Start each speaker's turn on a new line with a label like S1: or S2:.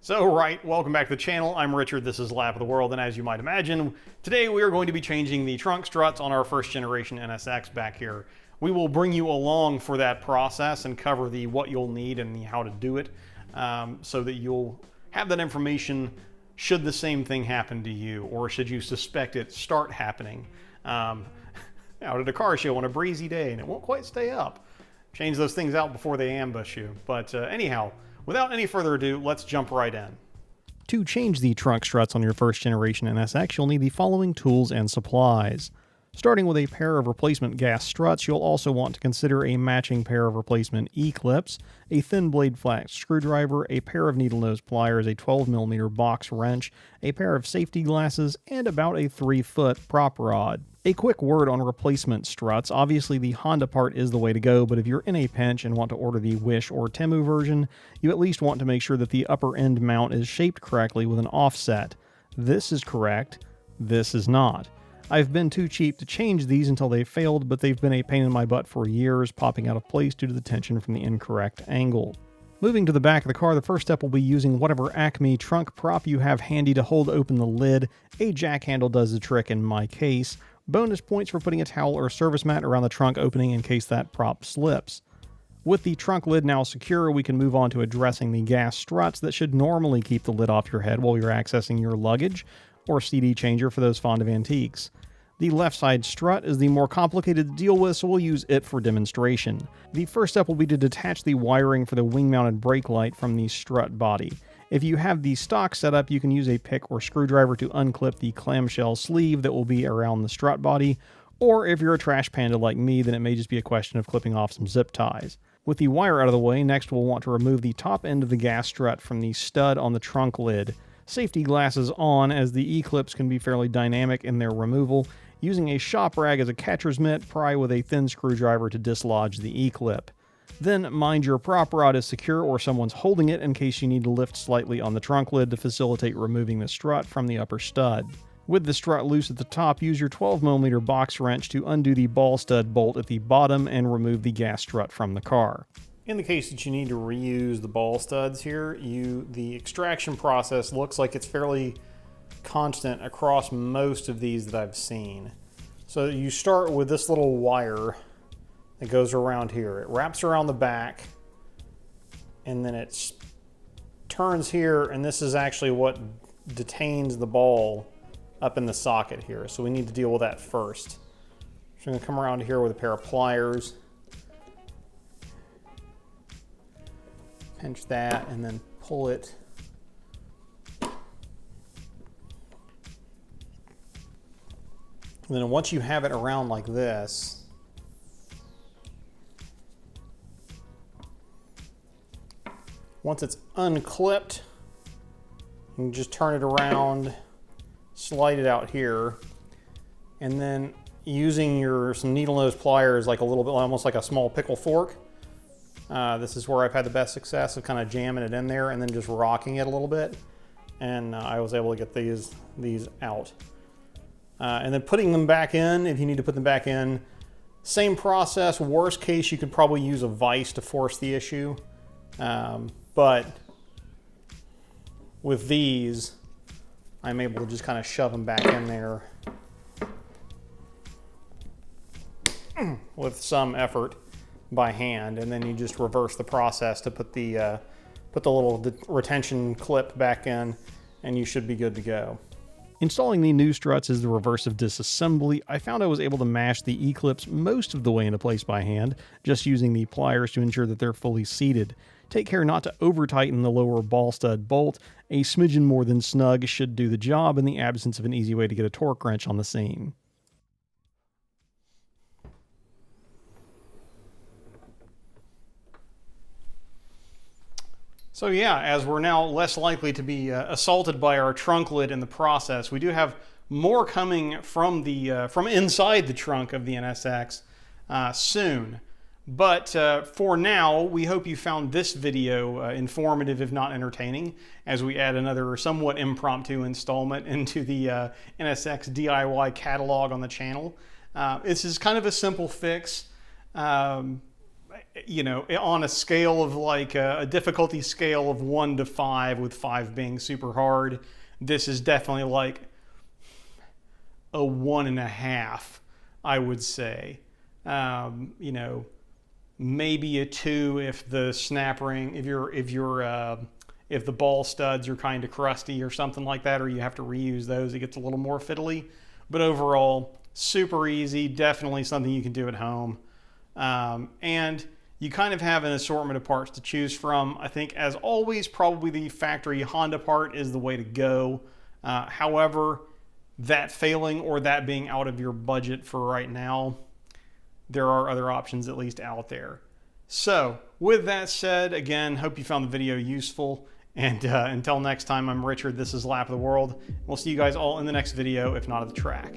S1: Welcome back to the channel. I'm Richard, this is Lap of the World, and as you might imagine, today we are going to be changing the trunk struts on our first generation NSX back here. We will bring you along for that process and cover the what you'll need and the how to do it, so that you'll have that information should the same thing happen to you, or should you suspect it start happening out at a car show on a breezy day and it won't quite stay up. Change those things out before they ambush you. But anyhow, without any further ado, let's jump right in. To change the trunk struts on your first generation NSX, you'll need the following tools and supplies. Starting with a pair of replacement gas struts, you'll also want to consider a matching pair of replacement E-clips, a thin blade flat screwdriver, a pair of needle nose pliers, a 12mm box wrench, a pair of safety glasses, and about a 3-foot prop rod. A quick word on replacement struts. Obviously the Honda part is the way to go, but if you're in a pinch and want to order the Wish or Temu version, you at least want to make sure that the upper end mount is shaped correctly with an offset. This is correct, this is not. I've been too cheap to change these until they failed, but they've been a pain in my butt for years, popping out of place due to the tension from the incorrect angle. Moving to the back of the car, the first step will be using whatever Acme trunk prop you have handy to hold open the lid. A jack handle does the trick in my case. Bonus points for putting a towel or service mat around the trunk opening in case that prop slips. With the trunk lid now secure, we can move on to addressing the gas struts that should normally keep the lid off your head while you're accessing your luggage, or CD changer for those fond of antiques. The left side strut is the more complicated to deal with, so we'll use it for demonstration. The first step will be to detach the wiring for the wing-mounted brake light from the strut body. If you have the stock setup, you can use a pick or screwdriver to unclip the clamshell sleeve that will be around the strut body, or if you're a trash panda like me, then it may just be a question of clipping off some zip ties. With the wire out of the way, next we'll want to remove the top end of the gas strut from the stud on the trunk lid. Safety glasses on, as the E-clips can be fairly dynamic in their removal. Using a shop rag as a catcher's mitt, pry with a thin screwdriver to dislodge the E-clip. Then mind your prop rod is secure or someone's holding it in case you need to lift slightly on the trunk lid to facilitate removing the strut from the upper stud. With the strut loose at the top, use your 12mm box wrench to undo the ball stud bolt at the bottom and remove the gas strut from the car. In the case that you need to reuse the ball studs here, the extraction process looks like it's fairly constant across most of these that I've seen. So you start with this little wire that goes around here. It wraps around the back and then it turns here, and this is actually what detains the ball up in the socket here. So we need to deal with that first. So I'm going to come around here with a pair of pliers, pinch that, and then pull it. And then once you have it around like this, once it's unclipped, you can just turn it around, slide it out here, and then using some needle nose pliers, like a little bit, almost like a small pickle fork. This is where I've had the best success of kind of jamming it in there and then just rocking it a little bit. And I was able to get these out. And then putting them back in, if you need to put them back in, same process. Worst case, you could probably use a vise to force the issue. But with these, I'm able to just kind of shove them back in there with some effort by hand, and then you just reverse the process to put the little retention clip back in, and you should be good to go. Installing the new struts is the reverse of disassembly. I found I was able to mash the E-clips most of the way into place by hand, just using the pliers to ensure that they're fully seated. Take care not to over-tighten the lower ball stud bolt. A smidgen more than snug should do the job in the absence of an easy way to get a torque wrench on the scene. So yeah, as we're now less likely to be assaulted by our trunk lid in the process, we do have more coming from inside the trunk of the NSX soon. But for now, we hope you found this video informative, if not entertaining, as we add another somewhat impromptu installment into the NSX DIY catalog on the channel. This is kind of a simple fix. you know, on a scale of like a difficulty scale of 1 to 5, with 5 being super hard, this is definitely like a 1.5, I would say. You know, maybe a 2 if the snap ring, if the ball studs are kind of crusty or something like that, or you have to reuse those, it gets a little more fiddly. But overall, super easy, definitely something you can do at home. And you kind of have an assortment of parts to choose from. I think, as always, probably the factory Honda part is the way to go. However, that failing or that being out of your budget for right now, there are other options at least out there. So with that said, again, hope you found the video useful. And until next time, I'm Richard. This is Lap of the World. We'll see you guys all in the next video, if not at the track.